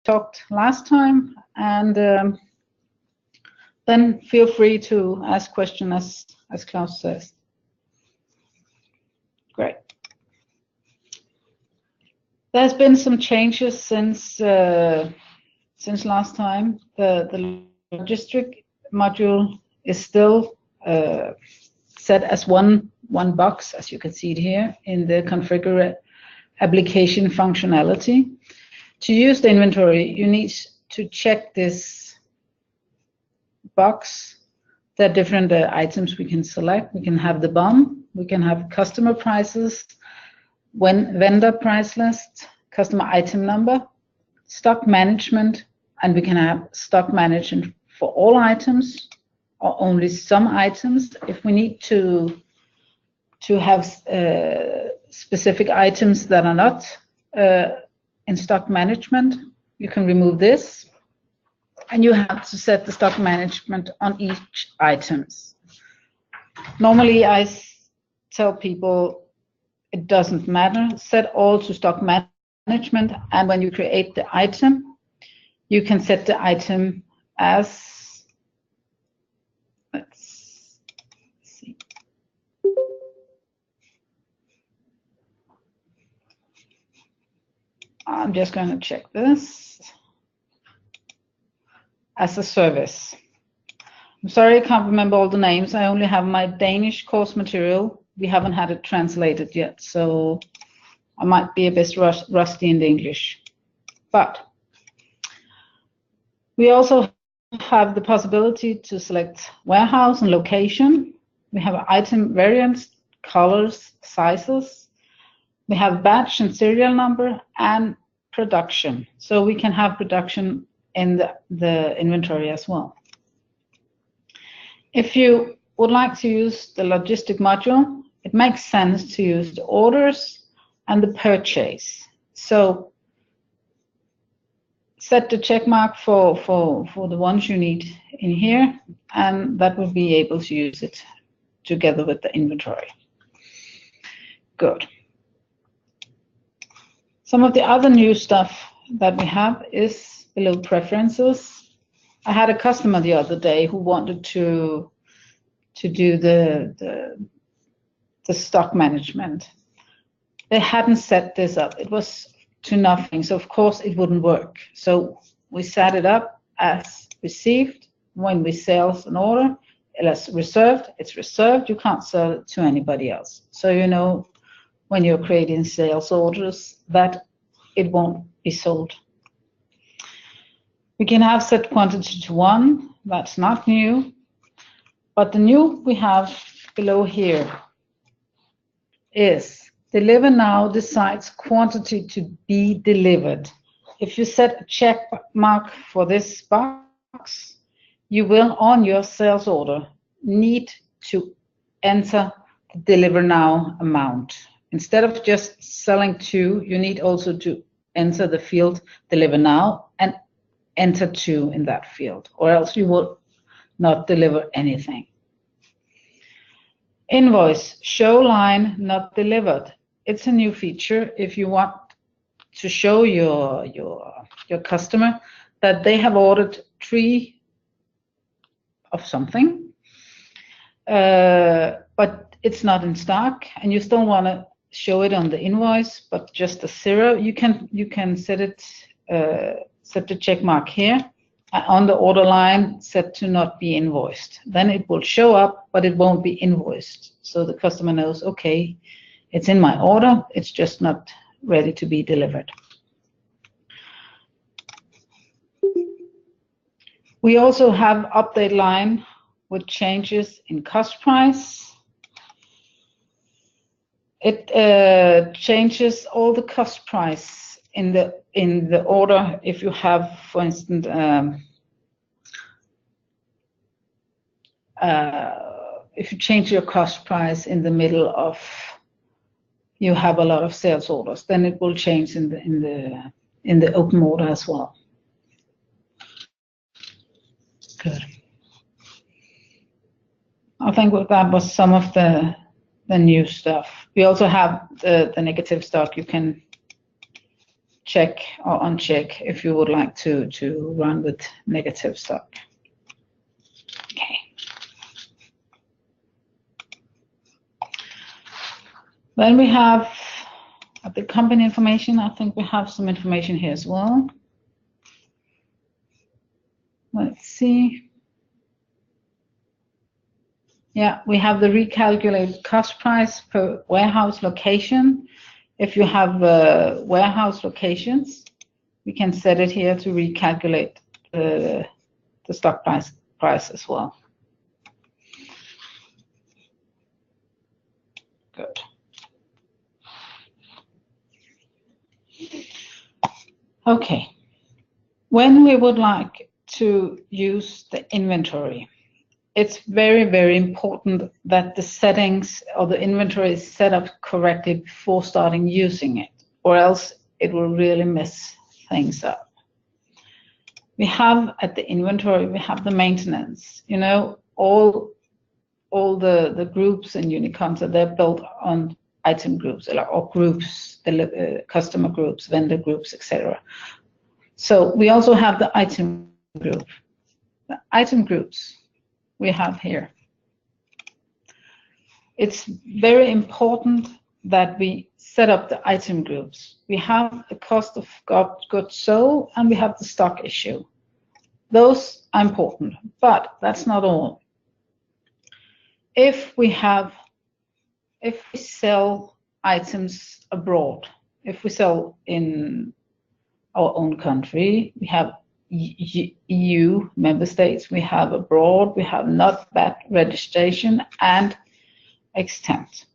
talked last time, and then feel free to ask questions as Klaus says. Great. There's been some changes since last time. The logistic module is still set as one box, as you can see it here in the configure application functionality. To use the inventory, you need to check this box. There are different items we can select. We can have the BOM, we can have customer prices, vendor price list, customer item number, stock management, and we can have stock management for all items or only some items. If we need to have specific items that are not in stock management, you can remove this, and you have to set the stock management on each items. Normally I tell people it doesn't matter, set all to stock management, and when you create the item, you can set the item as, let's see, I'm just going to check this, as a service. I'm sorry, I can't remember all the names. I only have my Danish course material. We haven't had it translated yet, so I might be a bit rusty in the English. But we also have the possibility to select warehouse and location. We have item variants, colors, sizes. We have batch and serial number and production. So we can have production in the inventory as well. If you would like to use the logistic module, it makes sense to use the orders and the purchase. So set the check mark for the ones you need in here, and that will be able to use it together with the inventory. Good. Some of the other new stuff that we have is below preferences. I had a customer the other day who wanted to do the stock management. They hadn't set this up. It was to nothing, so of course it wouldn't work. So we set it up as received. When we sell an order, it's reserved. It's reserved. You can't sell it to anybody else. So you know when you're creating sales orders that it won't be sold. We can have set quantity to 1. That's not new. But the new we have below here is deliver now decides quantity to be delivered. If you set a check mark for this box, you will on your sales order need to enter the deliver now amount. Instead of just selling to, you need also to enter the field deliver now and enter 2 in that field, or else you will not deliver anything. Invoice, show line not delivered. It's a new feature if you want to show your customer that they have ordered 3 of something, but it's not in stock, and you still want to show it on the invoice, but just a 0. You can set it. Set the check mark here on the order line, set to not be invoiced. Then it will show up, but it won't be invoiced. So the customer knows, okay, it's in my order, it's just not ready to be delivered. We also have update line with changes in cost price. It changes all the cost price in the order. If you have, for instance, if you change your cost price in the middle of, you have a lot of sales orders, then it will change in the open order as well. Good. I think that was some of the new stuff. We also have the negative stock. You can check or uncheck if you would like to run with negative stock. Okay. Then we have the company information. I think we have some information here as well. Let's see. Yeah, we have the recalculated cost price per warehouse location. If you have warehouse locations, we can set it here to recalculate the stock price as well. Good. Okay. When we would like to use the inventory, it's very, very important that the settings or the inventory is set up correctly before starting using it, or else it will really mess things up. We have at the inventory, we have the maintenance. You know, all the groups in Uniconta, they're built on item groups or groups, the customer groups, vendor groups, etc. So we also have the item group. The item groups we have here. It's very important that we set up the item groups. We have the cost of goods sold and we have the stock issue. Those are important, but that's not all. If we sell items abroad, if we sell in our own country, we have EU member states, we have abroad, we have not VAT registration and extent.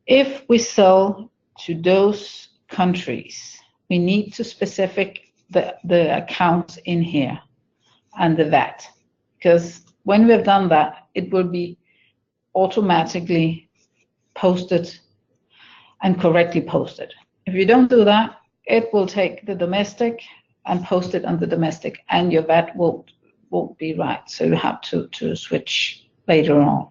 If we sell to those countries, we need to specify the accounts in here and the VAT, because when we've done that, it will be automatically posted and correctly posted. If you don't do that, it will take the domestic and post it on the domestic, and your VAT won't be right. So you have to switch later on.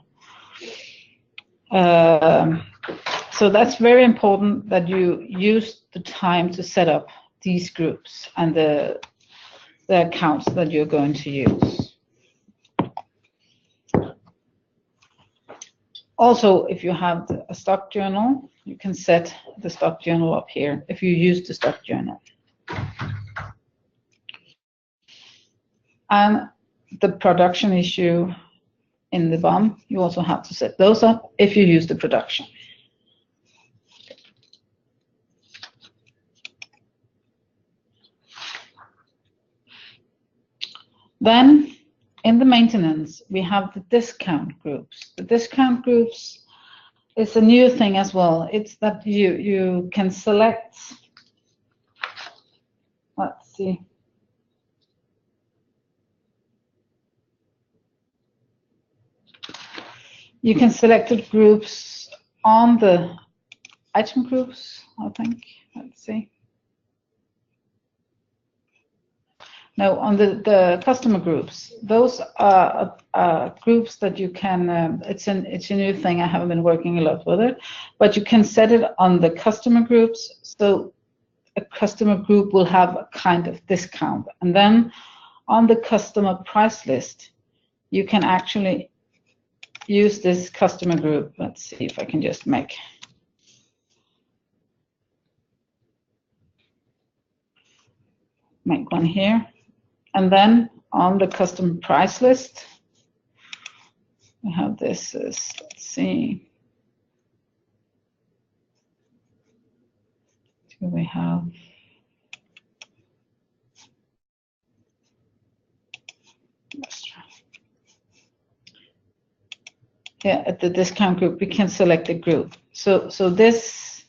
So that's very important that you use the time to set up these groups and the accounts that you're going to use. Also, if you have a stock journal, you can set the stock journal up here if you use the stock journal. And the production issue in the BOM, you also have to set those up if you use the production. Then in the maintenance, we have the discount groups. The discount groups is a new thing as well. It's that you can select, let's see. You can select the groups on the item groups, I think. Let's see. No, on the customer groups. Those are groups that you can, it's a new thing. I haven't been working a lot with it, but you can set it on the customer groups. So a customer group will have a kind of discount. And then on the customer price list, you can actually use this customer group. Let's see if I can just make one here. And then on the customer price list, we have this, let's see. Here we have yeah, at the discount group, we can select a group. So this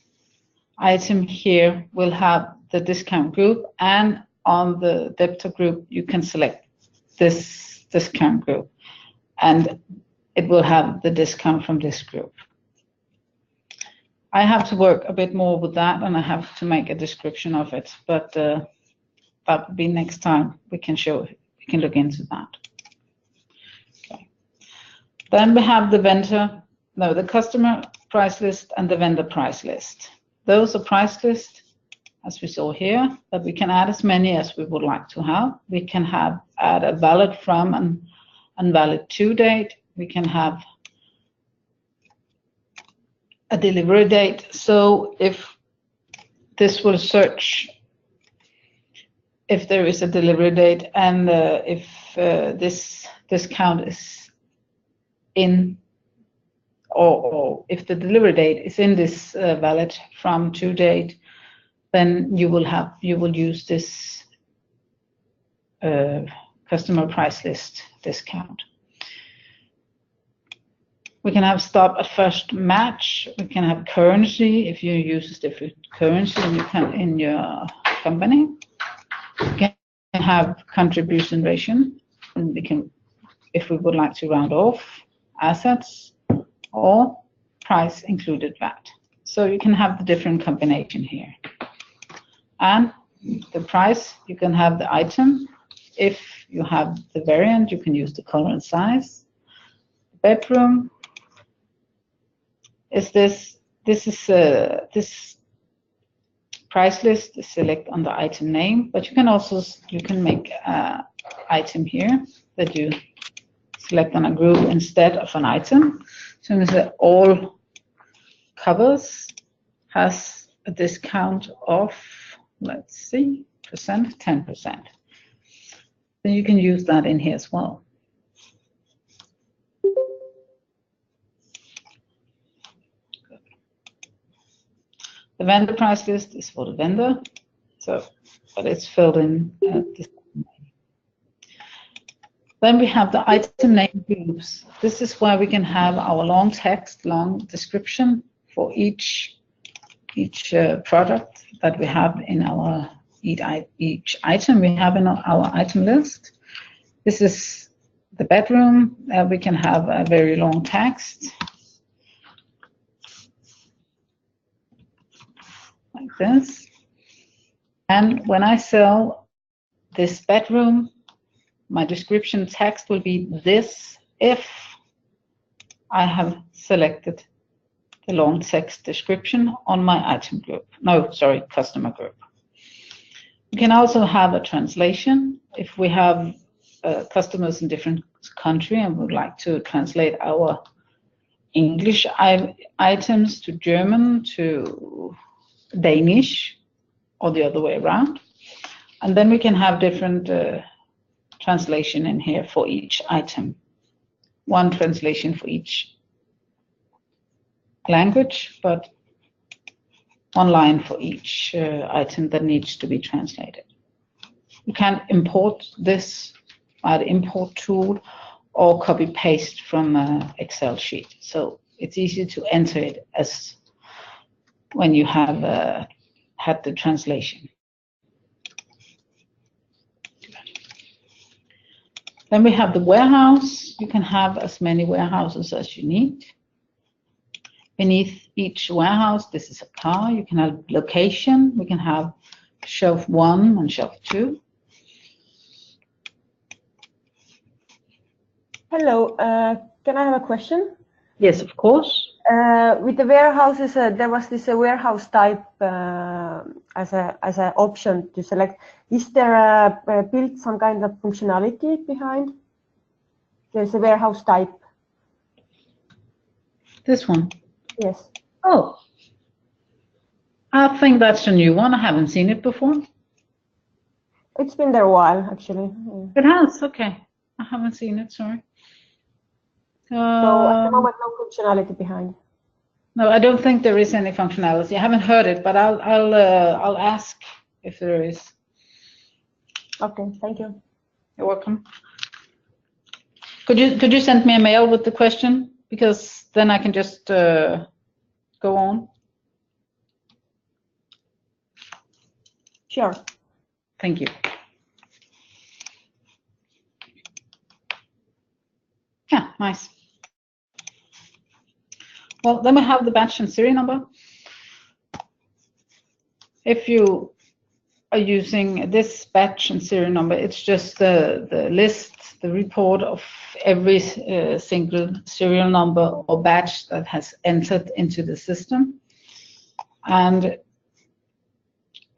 item here will have the discount group, and on the debtor group, you can select this discount group, and it will have the discount from this group. I have to work a bit more with that, and I have to make a description of it, but that will be next time we can look into that. Okay. Then we have the customer price list and the vendor price list. Those are price lists. as we saw here, but we can add as many as we would like to have. We can add a valid from and valid to date. We can have a delivery date. So if this will search if there is a delivery date and if this discount is in, or if the delivery date is in this valid from to date, then you will use this customer price list discount. We can have stop at first match. We can have currency if you use different currency in your company. We can have contribution ratio, and we can, if we would like to round off, assets, or price included VAT. So you can have the different combination here. And the price, you can have the item. If you have the variant, you can use the color and size. Bedroom is this price list is select on the item name, but you can make an item here that you select on a group instead of an item. So the all covers has a discount of, let's see, 10%. Then you can use that in here as well. The vendor price list is for the vendor, but it's filled in this way. Then we have the item name groups. This is where we can have our long text, long description for each product that we have in our each item we have in our item list. This is the bedroom. We can have a very long text like this. And when I sell this bedroom, my description text will be this if I have selected the long text description on my item group. No, sorry, customer group. We can also have a translation. If we have customers in different countries and would like to translate our English items to German, to Danish, or the other way around. And then we can have different translation in here for each item. One translation for each language, but one line for each item that needs to be translated. You can import this by the import tool or copy paste from an Excel sheet. So it's easy to enter it as when you have had the translation. Then we have the warehouse. You can have as many warehouses as you need. Beneath each warehouse, this is a car. You can have location. We can have shelf 1 and shelf 2. Hello, can I have a question? Yes, of course. With the warehouses, there was this warehouse type as an option to select. Is there built some kind of functionality behind? There's a warehouse type. This one? Yes. Oh, I think that's a new one. I haven't seen it before. It's been there a while, actually. It has, okay. I haven't seen it, sorry. So at the moment, no functionality behind. No, I don't think there is any functionality. I haven't heard it, but I'll ask if there is. Okay, thank you. You're welcome. Could you send me a mail with the question, because then I can just go on. Sure. Thank you. Yeah, nice. Well, then we have the batch and serial number. If you are using this batch and serial number, it's just the list, the report of every single serial number or batch that has entered into the system. And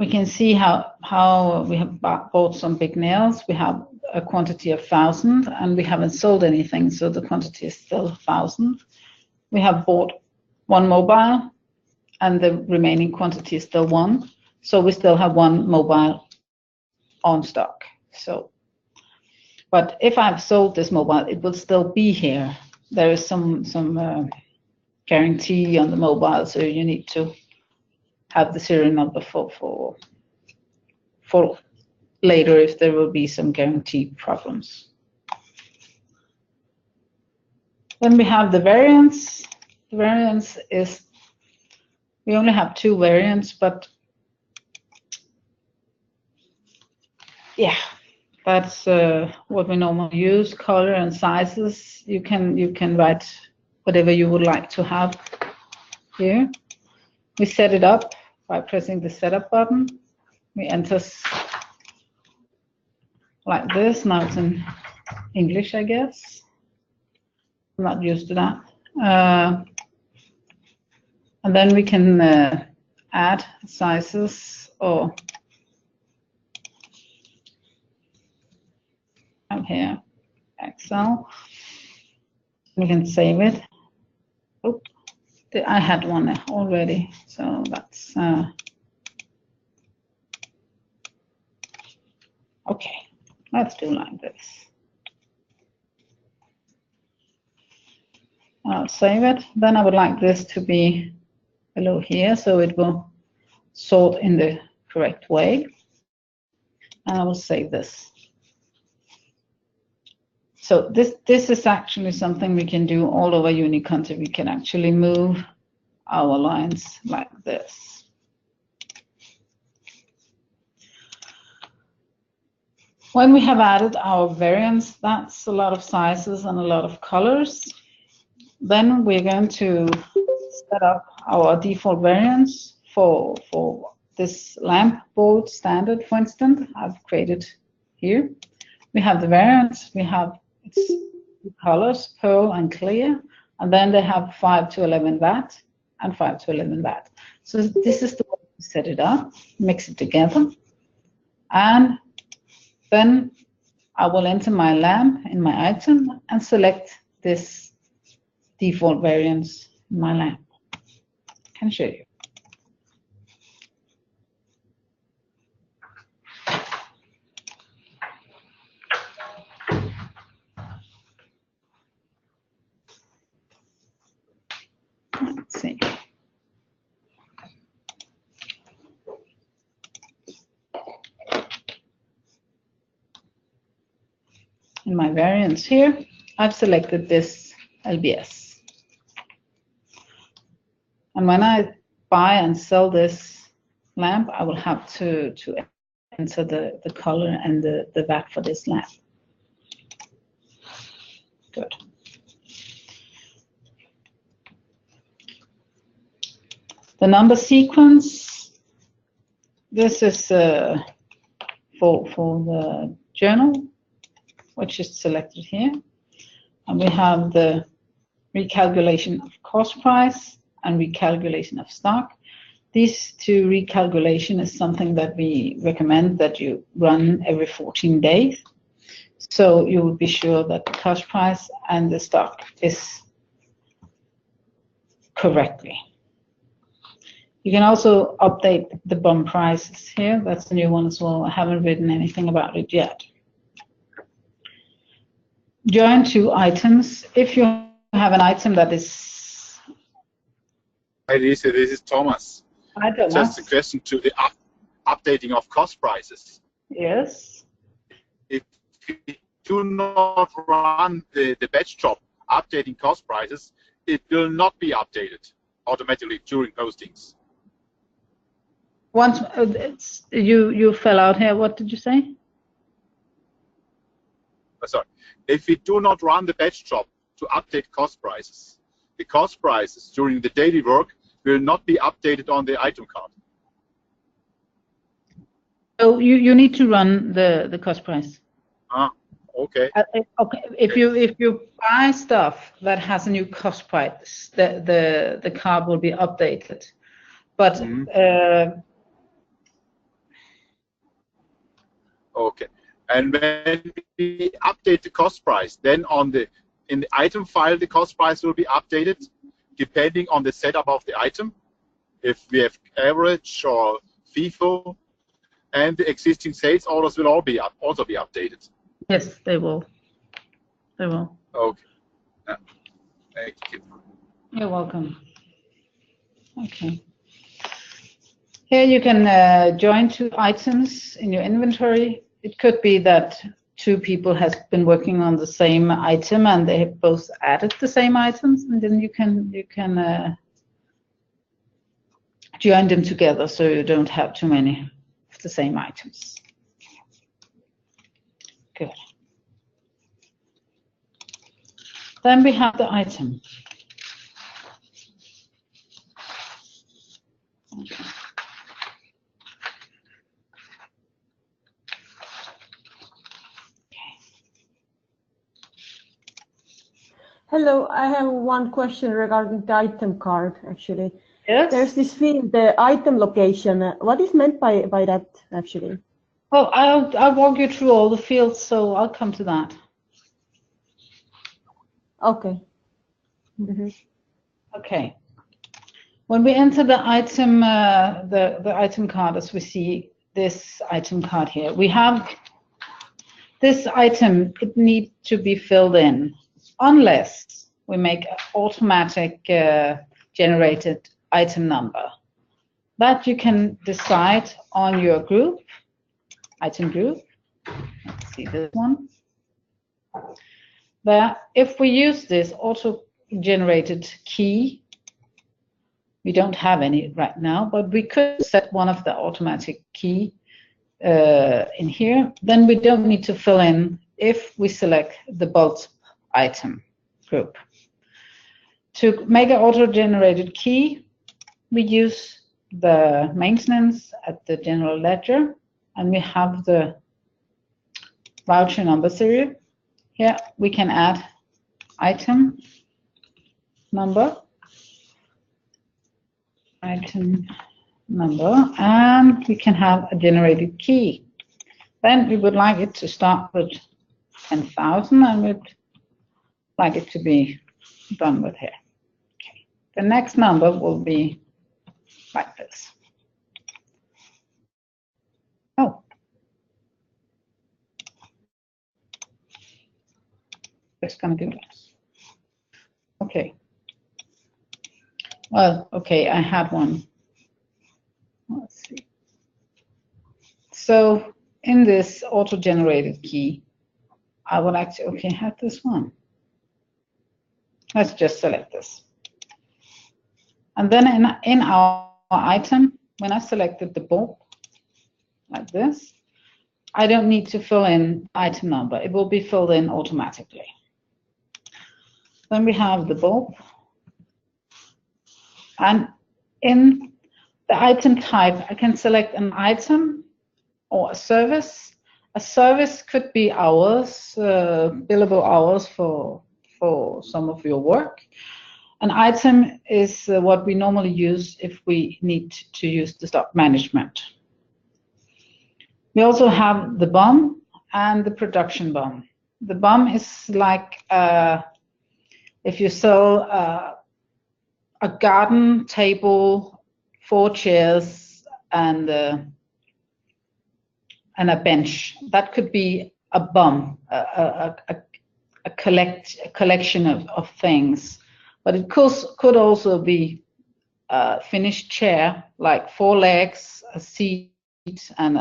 we can see how we have bought some big nails. We have a quantity of 1,000 and we haven't sold anything, so the quantity is still 1,000. We have bought 1 mobile and the remaining quantity is still 1, so we still have 1 mobile on stock. So, but if I've sold this mobile, it will still be here. There is some guarantee on the mobile, so you need to have the serial number for later if there will be some guarantee problems. Then we have the variance. The variance is, we only have 2 variants, but yeah, that's what we normally use, color and sizes. You can write whatever you would like to have here. We set it up by pressing the setup button. We enter like this. Now it's in English, I guess. I'm not used to that. And then we can add sizes or up here, Excel. We can save it. Oops, I had one already, so that's okay. Let's do like this. I'll save it. Then I would like this to be below here, so it will sort in the correct way. And I will save this. So this is actually something we can do all over Uniconta. We can actually move our lines like this. When we have added our variants, that's a lot of sizes and a lot of colors. Then we're going to set up our default variants for this lamp bolt standard, for instance. I've created here. We have the variants, we have its colors, pearl and clear, and then they have 5 to 11 watt and 5 to 11 watt. So this is the way to set it up, mix it together, and then I will enter my lamp in my item and select this default variance in my lamp. I can show you. Let's see. In my variants here, I've selected this LBS. And when I buy and sell this lamp, I will have to enter the color and the VAT for this lamp. Good. The number sequence, this is for the journal, which is selected here. And we have the recalculation of cost price and recalculation of stock. These 2 recalculation is something that we recommend that you run every 14 days. So you will be sure that the cost price and the stock is correctly. You can also update the BOM prices here. That's the new one as well. I haven't written anything about it yet. Join 2 items. If you have an item that is... Hi Lise, this is Thomas. Hi Thomas. Just a question to the updating of cost prices. Yes. If you do not run the batch job updating cost prices, it will not be updated automatically during postings. Once you fell out here, what did you say? Sorry. If we do not run the batch job to update cost prices, the cost prices during the daily work will not be updated on the item card. So you need to run the cost price. Ah, okay. Okay. If you buy stuff that has a new cost price, the card will be updated. But Okay. And when we update the cost price, then in the item file, the cost price will be updated depending on the setup of the item. If we have average or FIFO, and the existing sales orders will also be updated. Yes, they will. They will. Okay. Thank you. You're welcome. Okay. Here you can join two items in your inventory. It could be that two people has been working on the same item and they have both added the same items, and then you can join them together so you don't have too many of the same items. Good. Then we have the item. Okay. Hello, I have one question regarding the item card, actually. Yes? There's this field, the item location. What is meant by that, actually? Oh, I'll walk you through all the fields, so I'll come to that. Okay. Okay. When we enter the item, the item card, as we see this item card here, we have this item. It needs to be filled in, unless we make an automatic generated item number. That you can decide on your group, item group. Let's see this one. There, if we use this auto-generated key, we don't have any right now, but we could set one of the automatic key in here. Then we don't need to fill in if we select the bulk item group. To make an auto-generated key, we use the maintenance at the general ledger, and we have the voucher number serial. Here we can add item number, and we can have a generated key. Then we would like it to start with 10,000, and we'd like it to be done with here. Okay. The next number will be like this. Oh. Just gonna do this. Okay. Well, okay, I had one. Let's see. So in this auto-generated key, I would like to, okay, have this one. Let's just select this. And then in our item, when I selected the bulk, like this, I don't need to fill in item number. It will be filled in automatically. Then we have the bulk. And in the item type, I can select an item or a service. A service could be hours, billable hours for some of your work. An item is what we normally use if we need to use the stock management. We also have the BOM and the production BOM. The BOM is like if you sell a garden table, 4 chairs, and a bench. That could be a BOM, a collection of things. But it could also be a finished chair, like 4 legs, a seat, and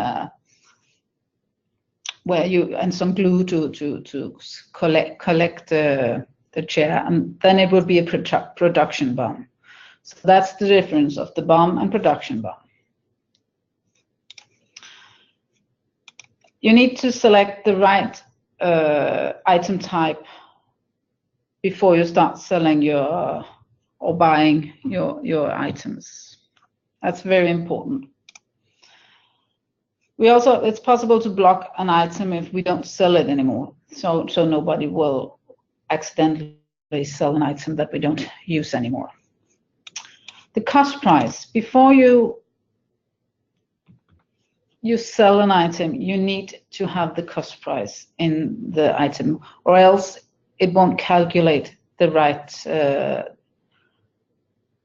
some glue to collect the chair, and then it would be a production BOM. So that's the difference of the BOM and production BOM. You need to select the right item type before you start selling or buying your items. That's very important. It's possible to block an item if we don't sell it anymore, so nobody will accidentally sell an item that we don't use anymore. The cost price. Before you you sell an item, you need to have the cost price in the item, or else it won't calculate the right,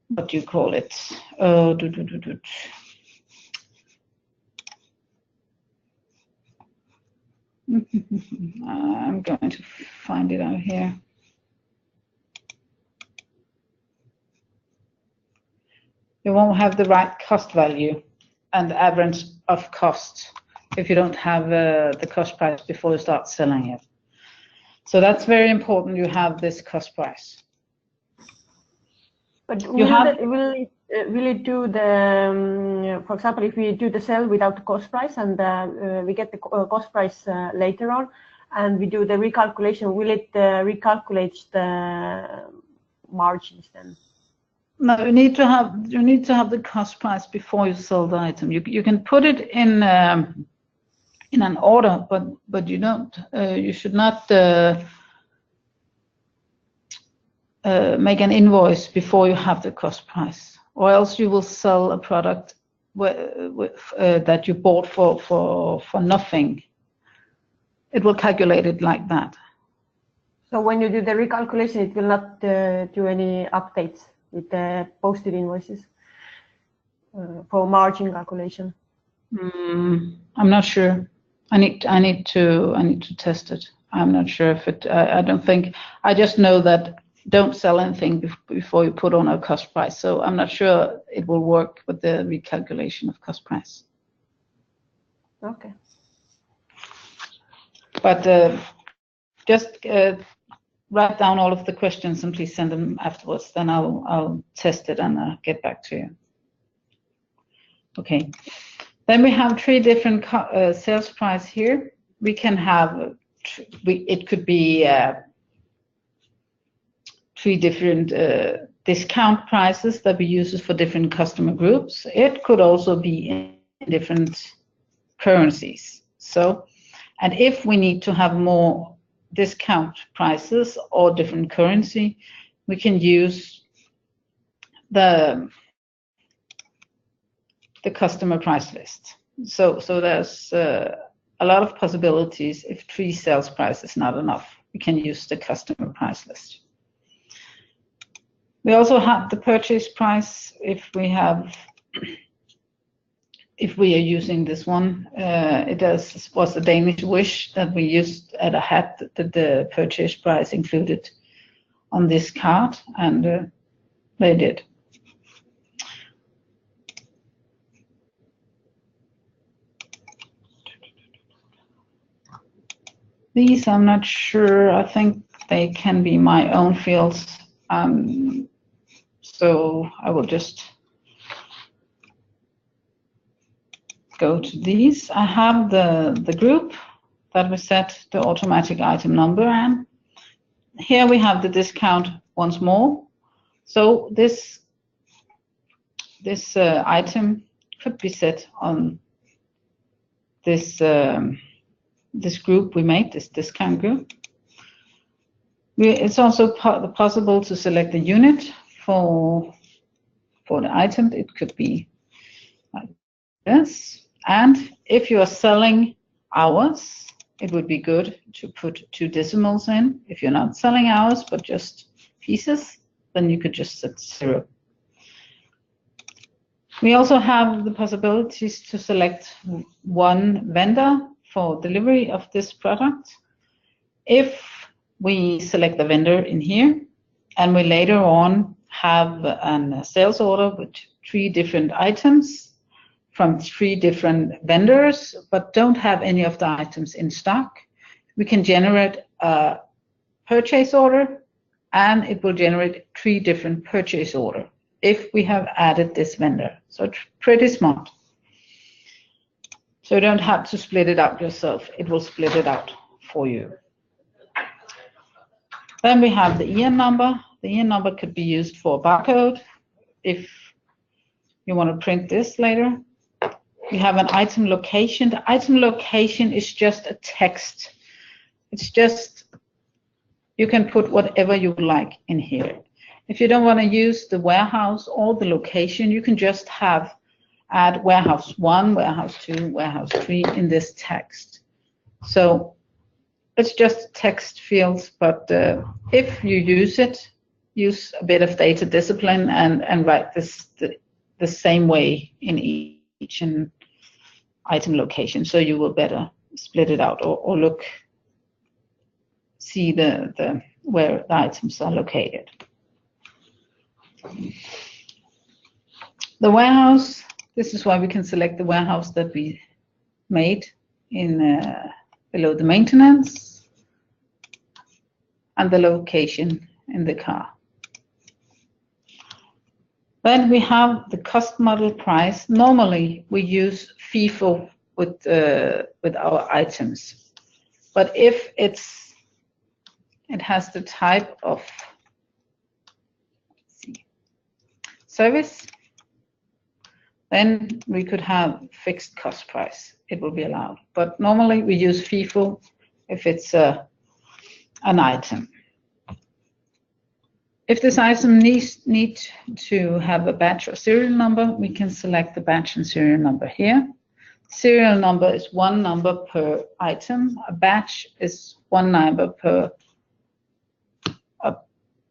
what do you call it? I'm going to find it out here. You won't have the right cost value and the average of cost if you don't have the cost price before you start selling it. So that's very important. You have this cost price. But will it do the, for example, if we do the sell without the cost price and we get the cost price later on, and we do the recalculation, will it recalculate the margins then? No, you need to have the cost price before you sell the item. You can put it in an order, but you don't. You should not make an invoice before you have the cost price, or else you will sell a product that you bought for nothing. It will calculate it like that. So when you do the recalculation, it will not do any updates with the posted invoices for margin calculation. I'm not sure. I need to test it. I'm not sure if it. I don't think. I just know that don't sell anything before you put on a cost price. So I'm not sure it will work with the recalculation of cost price. Okay. But just write down all of the questions and please send them afterwards. Then I'll test it and get back to you. Okay. Then we have 3 different sales price here. We can have, it could be 3 different discount prices that we use for different customer groups. It could also be in different currencies. So, and if we need to have more discount prices or different currency, we can use the customer price list. So there's a lot of possibilities. If 3 sales price is not enough, we can use the customer price list. We also have the purchase price if we are using this one. It was a Danish wish that we used at a hat that the purchase price included on this card, and they did. These I'm not sure. I think they can be my own fields. So I will just go to these. I have the group that we set the automatic item number, and here we have the discount once more. So this item could be set on this this group we made, this discount group. It's also possible to select the unit for the item. It could be like this. And if you are selling hours, it would be good to put 2 decimals in. If you're not selling hours, but just pieces, then you could just set 0. We also have the possibilities to select 1 vendor for delivery of this product. If we select the vendor in here, and we later on have a sales order with 3 different items from 3 different vendors, but don't have any of the items in stock, we can generate a purchase order, and it will generate 3 different purchase orders if we have added this vendor. So it's pretty smart. So you don't have to split it out yourself. It will split it out for you. Then we have the EN number. The EN number could be used for a barcode if you want to print this later. We have an item location. The item location is just a text. It's just, you can put whatever you like in here. If you don't want to use the warehouse or the location, you can just have add warehouse 1, warehouse 2, warehouse 3 in this text. So it's just text fields, but if you use it, use a bit of data discipline and write this the same way in each item location, so you will better split it out or see the where the items are located. The warehouse, this is why we can select the warehouse that we made in below the maintenance and the location in the car. Then we have the cost model price. Normally we use FIFO with our items, but if it has the type of service, then we could have fixed cost price. It will be allowed, but normally we use FIFO if it's an item. If this item needs to have a batch or serial number, we can select the batch and serial number here. Serial number is one number per item. A batch is one number per a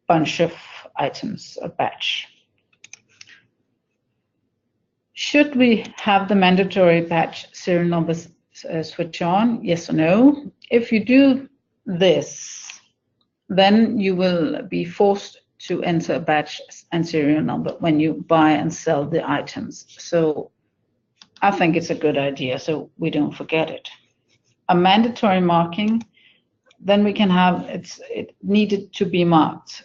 bunch of items, a batch. Should we have the mandatory batch serial numbers switch on? Yes or no? If you do this, then you will be forced to enter a batch and serial number when you buy and sell the items. So I think it's a good idea, so we don't forget it. A mandatory marking, then we can have it needed to be marked.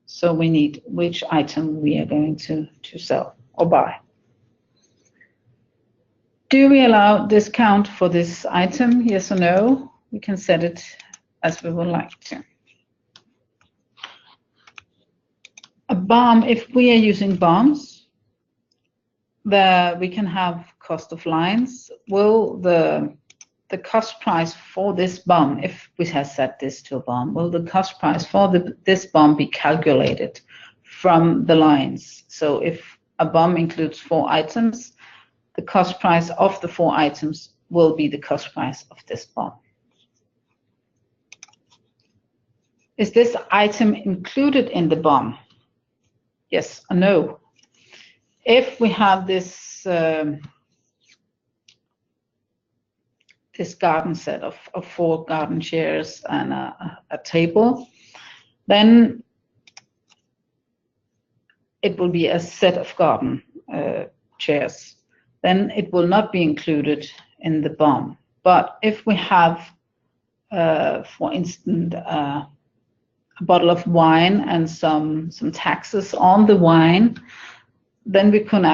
So we need which item we are going to sell or buy. Do we allow discount for this item? Yes or no? We can set it as we would like to. A BOM, if we are using BOMs, we can have cost of lines. Will the cost price for this BOM, if we have set this to a BOM, will the cost price for this BOM be calculated from the lines? So if a BOM includes 4 items, the cost price of the 4 items will be the cost price of this BOM. Is this item included in the BOM? Yes or no? If we have this this garden set of 4 garden chairs and a table, then it will be a set of garden chairs. Then it will not be included in the BOM. But if we have, for instance, a bottle of wine and some taxes on the wine, then we can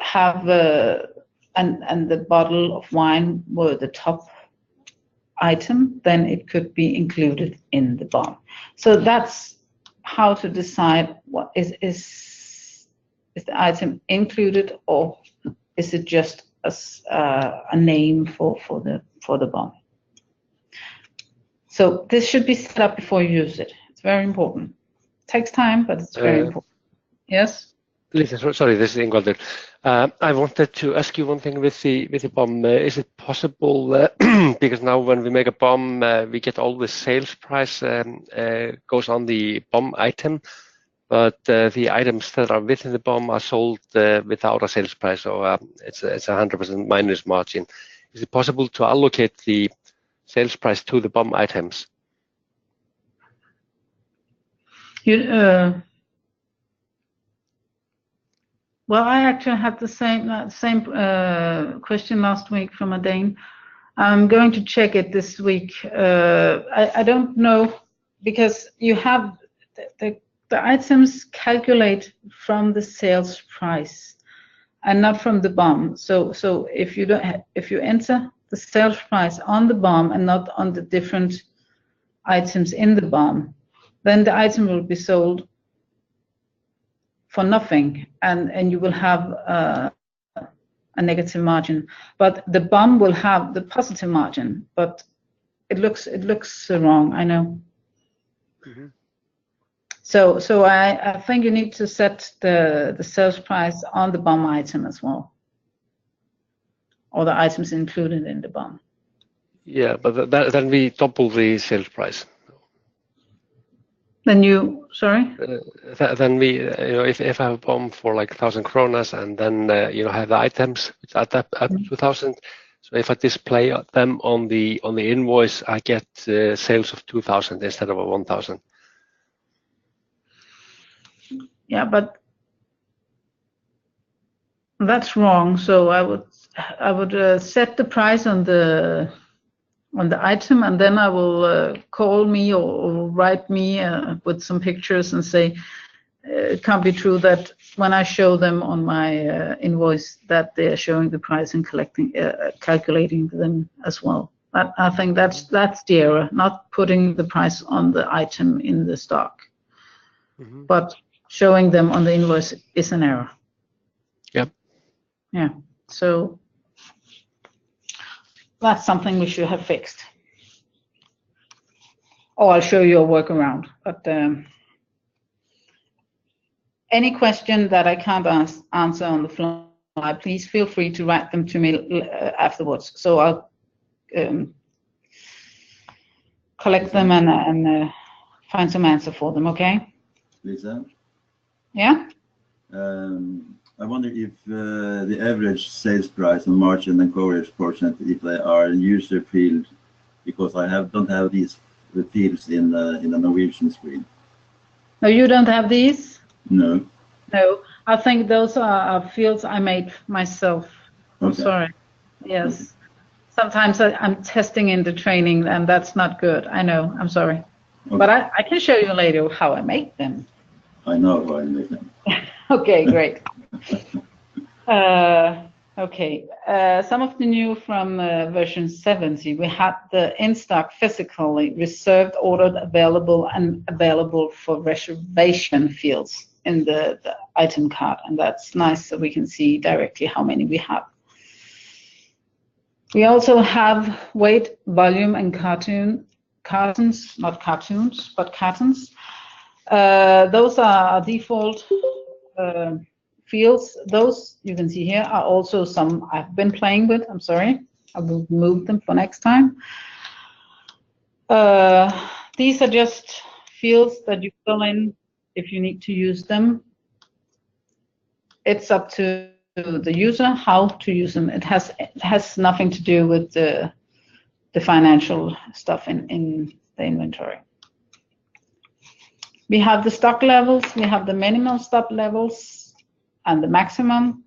have and the bottle of wine were the top item, then it could be included in the BOM. So that's how to decide what is the item included, or is it just a name for the BOM? So this should be set up before you use it. It's very important. It takes time, but it's very important. Yes? Lise, sorry, this is Ingvaldur. I wanted to ask you one thing with the BOM. Is it possible, because now when we make a BOM, we get all the sales price goes on the BOM item, but the items that are within the BOM are sold without a sales price, so it's 100% minus margin. Is it possible to allocate the sales price to the BOM items? Well, I actually had the same question last week from a Dane. I'm going to check it this week. I don't know, because you have the items calculate from the sales price and not from the BOM. So if you enter the sales price on the BOM and not on the different items in the BOM, then the item will be sold for nothing, and you will have a negative margin. But the BOM will have the positive margin, but it looks wrong, I know. Mm-hmm. So I think you need to set the sales price on the BOM item as well. or the items included in the BOM. Yeah, but then we double the sales price. Then you, sorry? Then we, if I have a BOM for like 1,000 kronas and then, have the items which add up to 1,000. So if I display them on the invoice, I get sales of 2,000 instead of 1,000. Yeah, but that's wrong. So I would set the price on the item, and then I will call me or write me with some pictures and say it can't be true that when I show them on my invoice that they are showing the price and calculating them as well. I think that's the error, not putting the price on the item in the stock, but showing them on the invoice is an error. Yep. Yeah. So that's something we should have fixed. Oh, I'll show you a workaround. But any question that I can't answer on the fly, please feel free to write them to me afterwards. So I'll collect them and find some answer for them. Okay? Lisa? Yeah? I wonder if the average sales price and margin and coverage percent, if they are user field, because I don't have these fields in the Norwegian screen. No, you don't have these? No. No, I think those are fields I made myself. I'm Okay. sorry. Yes. Okay. Sometimes I'm testing in the training, and that's not good. I know. I'm sorry. Okay. But I can show you later how I make them. I know how I make them. Okay, great. Okay, some of the new from version 70, we had the in-stock physically reserved, ordered, available, and available for reservation fields in the item card, and that's nice so we can see directly how many we have. We also have weight, volume, and cartons, not cartoons, but cartons. Those are default fields. Those you can see here are also some I've been playing with. I'm sorry, I will move them for next time. These are just fields that you fill in if you need to use them. It's up to the user how to use them. It has nothing to do with the financial stuff in the inventory. We have the stock levels, we have the minimum stock levels and the maximum.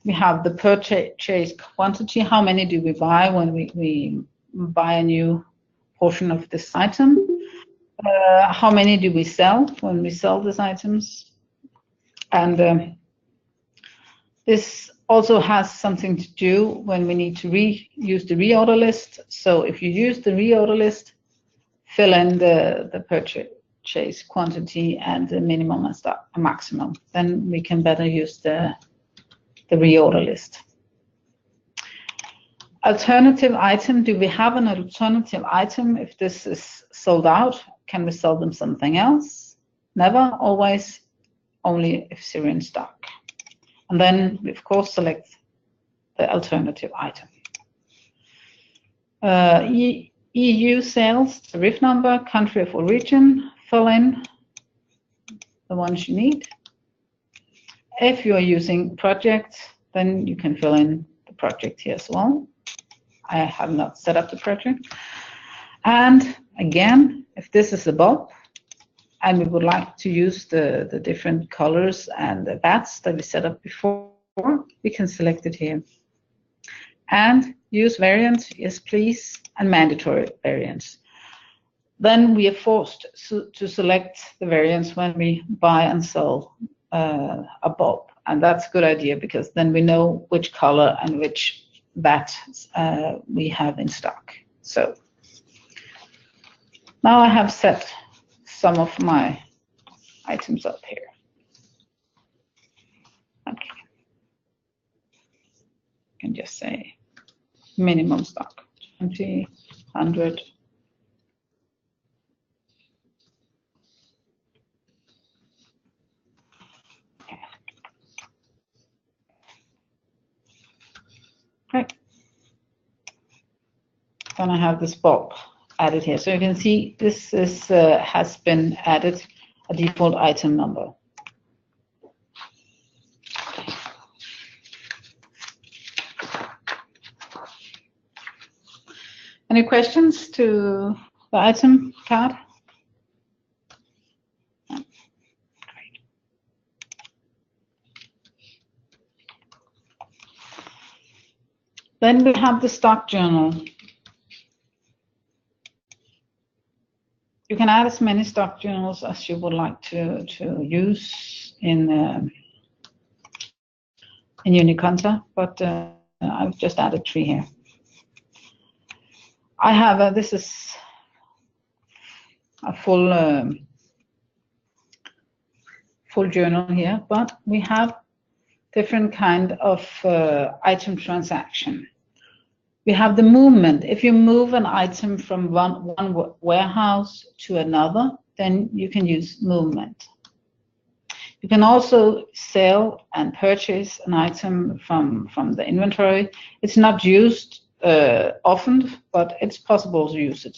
We have the purchase quantity, how many do we buy when we buy a new portion of this item. How many do we sell when we sell these items. And this also has something to do when we need to use the reorder list. So if you use the reorder list, fill in the purchase quantity and the minimum and stock, a maximum. Then we can better use the reorder list. Alternative item, do we have an alternative item? If this is sold out, can we sell them something else? Never, always, only if zero in stock. And then we of course select the alternative item. EU sales, tariff number, country of origin, fill in the ones you need. If you are using project, then you can fill in the project here as well. I have not set up the project. And again, if this is a bulb and we would like to use the different colors and the bats that we set up before, we can select it here. And use variants, yes please, and mandatory variants. Then we are forced to select the variants when we buy and sell a bulb. And that's a good idea because then we know which color and which bat we have in stock. So now I have set some of my items up here. Okay. I can just say minimum stock, 20, 100. Okay. then I have this bulk added here. So you can see this is has been added a default item number. Any questions to the item card? Great. Then we have the stock journal. You can add as many stock journals as you would like to use in Uniconta, but I've just added 3 here. I have this is a full journal here, but we have different kind of item transaction. We have the movement. If you move an item from one warehouse to another, then you can use movement. You can also sell and purchase an item from the inventory. It's not used often, but it's possible to use it.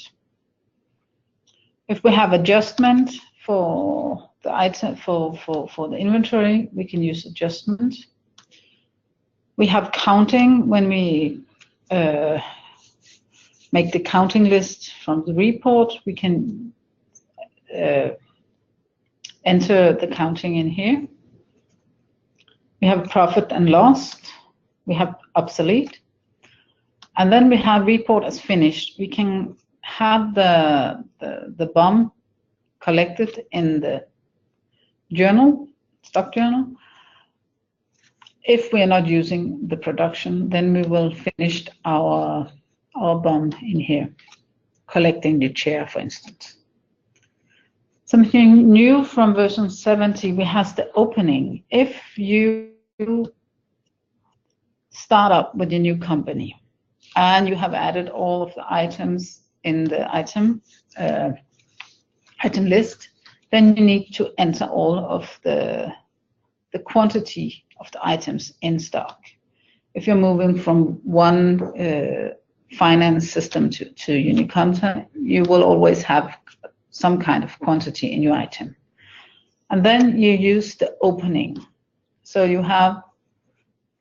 If we have adjustment for the item for the inventory, we can use adjustment. We have counting when we make the counting list from the report. We can enter the counting in here. We have profit and loss. We have obsolete. And then we have report as finished. We can have the BOM collected in the journal, stock journal. If we are not using the production, then we will finish our BOM in here, collecting the chair, for instance. Something new from version 70, we have the opening. If you start up with a new company and you have added all of the items in the item list, then you need to enter all of the quantity of the items in stock. If you're moving from one finance system to Uniconta, you will always have some kind of quantity in your item. And then you use the opening. So you have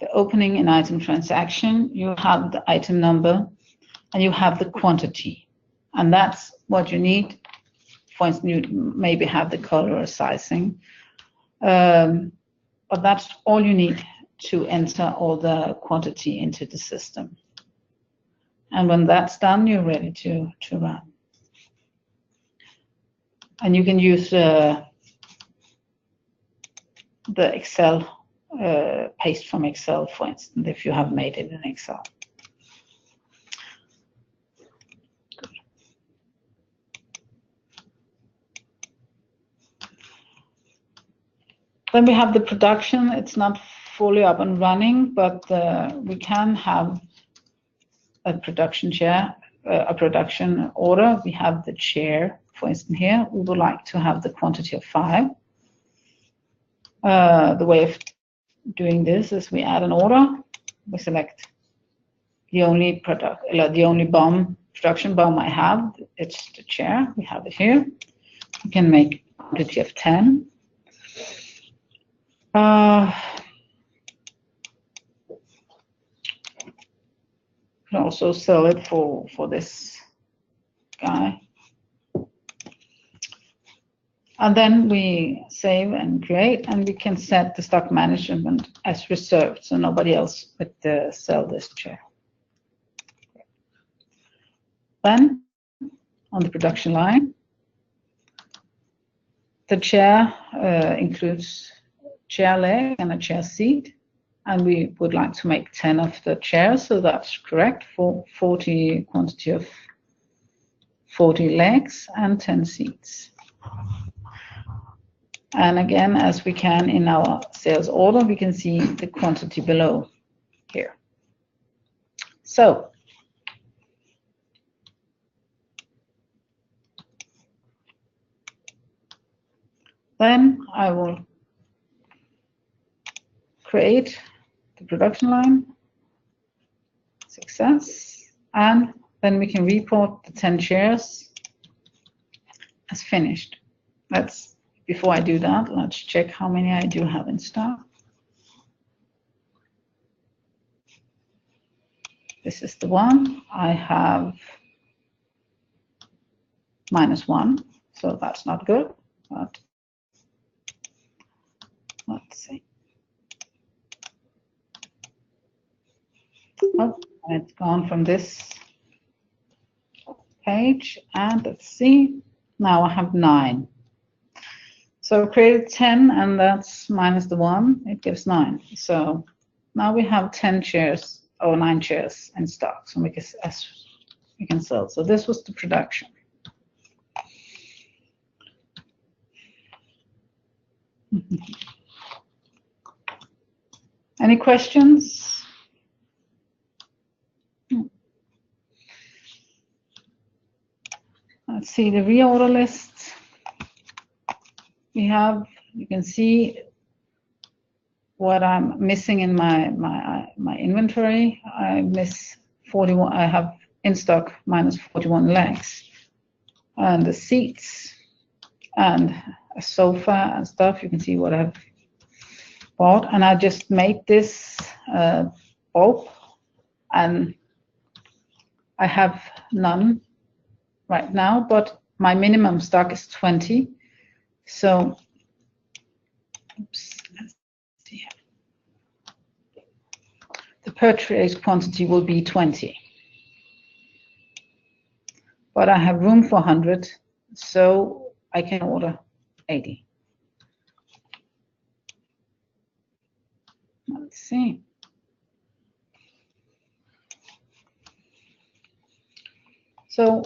the opening in item transaction, you have the item number, and you have the quantity. And that's what you need. For instance, you maybe have the color or sizing. But that's all you need to enter all the quantity into the system. And when that's done, you're ready to run. And you can use the Excel, paste from Excel, for instance, if you have made it in Excel. Good. Then we have the production. It's not fully up and running, but we can have a production chair, a production order. We have the chair, for instance, here. We would like to have the quantity of 5. The way of doing this is we add an order. We select the only BOM, production BOM I have. It's the chair. We have it here. We can make a quantity of 10. Can also sell it for this guy. And then we save and create, and we can set the stock management as reserved, so nobody else would sell this chair. Then, on the production line, the chair includes chair leg and a chair seat, and we would like to make 10 of the chairs, so that's correct, for 40 quantity of 40 legs and 10 seats. And again, as we can in our sales order, we can see the quantity below here. So, then I will create the production line, success, and then we can report the 10 shares as finished. Before I do that, let's check how many I do have in stock. This is the one. I have -1, so that's not good. But let's see. Oh, it's gone from this page, and let's see. Now I have 9. So created 10, and that's minus the 1. It gives 9. So now we have 10 shares or 9 shares in stock, so we can sell. So this was the production. Any questions? Let's see the reorder list. You can see what I'm missing in my inventory. I miss 41. I have in stock minus 41 legs, and the seats and a sofa and stuff. You can see what I've bought, and I just made this bulb, and I have none right now, but my minimum stock is 20. So, oops, let's see. The purchase quantity will be 20, but I have room for 100, so I can order 80. Let's see. So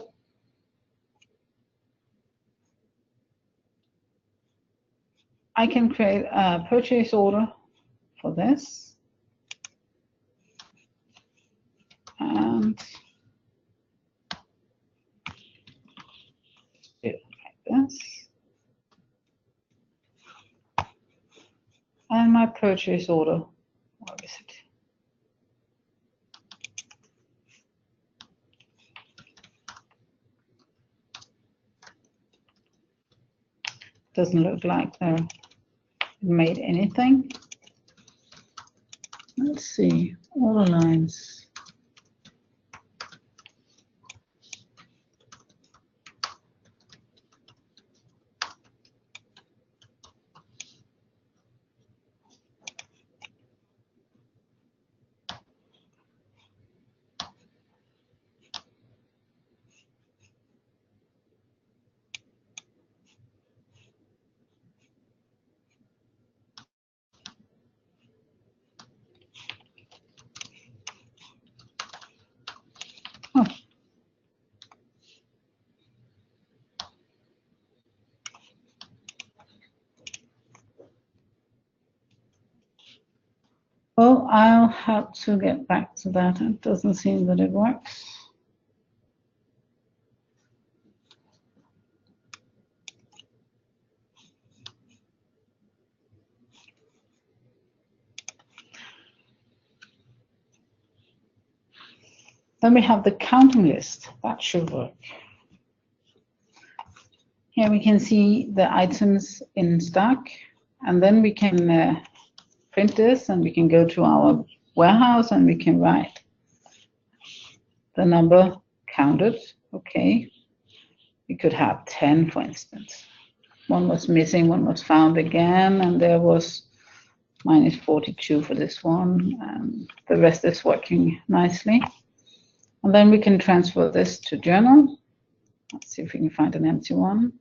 I can create a purchase order for this, and do it like this. And my purchase order, what is it? Doesn't look like they're made anything. Let's see, order lines. Oh. Well, I'll have to get back to that. It doesn't seem that it works. Then we have the counting list. That should work. Here we can see the items in stock, and then we can print this, and we can go to our warehouse, and we can write the number counted. Okay, we could have 10, for instance. One was missing, one was found again, and there was minus 42 for this one, and the rest is working nicely. And then we can transfer this to journal. Let's see if we can find an empty one.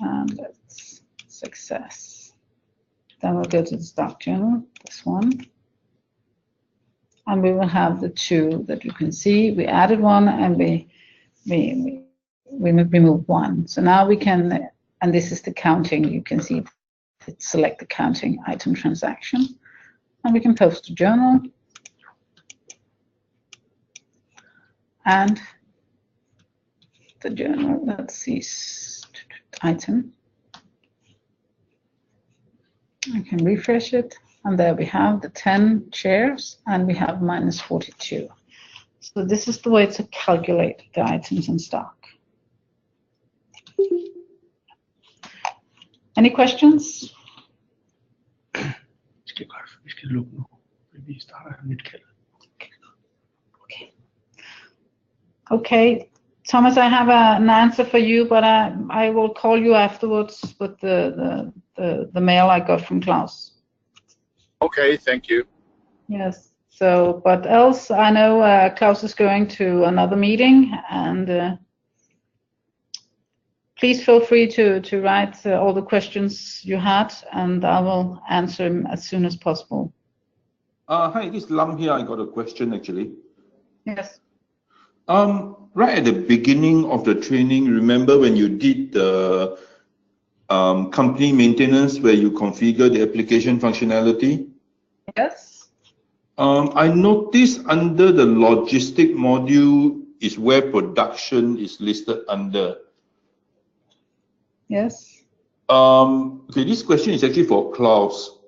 And that's success. Then we'll go to the stock journal, this one. And we will have the 2 that you can see. We added 1, and we removed 1. So now we can, and this is the counting. You can see select the counting item transaction, and we can post a journal. And the journal, let's see, item. I can refresh it, and there we have the 10 shares, and we have minus 42. So this is the way to calculate the items in stock. Any questions? Vi skal lukke nu. Vi starter et nyt kald. Okay, Thomas, I have an answer for you, but I will call you afterwards with the mail I got from Klaus. Okay, thank you. Yes. So, but else, I know Klaus is going to another meeting, and please feel free to write all the questions you had, and I will answer them as soon as possible. Hi, this is Lam here. I got a question actually. Yes. Right at the beginning of the training, remember when you did the company maintenance where you configure the application functionality? Yes. I noticed under the logistic module is where production is listed under. Yes. Okay, this question is actually for Klaus.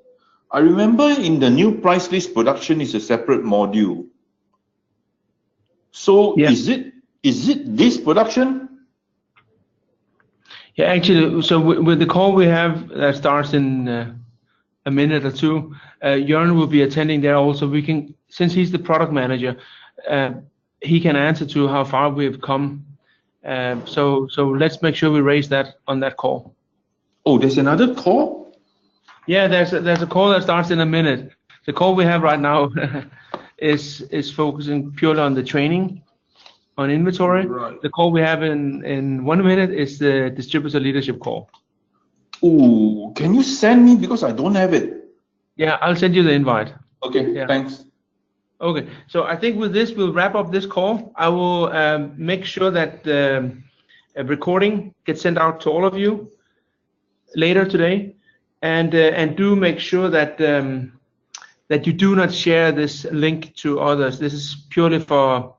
I remember in the new price list, production is a separate module. So Yeah. is it this production? Yeah, actually, so with the call we have that starts in a minute or two, Jørgen will be attending there also. We can, since he's the product manager, he can answer to how far we have come. So let's make sure we raise that on that call. Oh, there's another call? Yeah, there's a call that starts in a minute. The call we have right now is focusing purely on the training, on inventory. Right. The call we have in 1 minute is the distributor leadership call. Oh, can you send me, because I don't have it? Yeah, I'll send you the invite. Okay, Yeah. thanks. Okay, so I think with this we'll wrap up this call. I will make sure that the recording gets sent out to all of you later today, and do make sure that that you do not share this link to others. This is purely for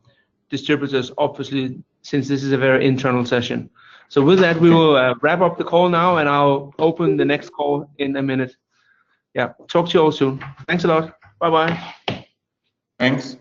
distributors, obviously, since this is a very internal session. So with that, we will wrap up the call now, and I'll open the next call in a minute. Yeah, talk to you all soon. Thanks a lot. Bye-bye. Thanks.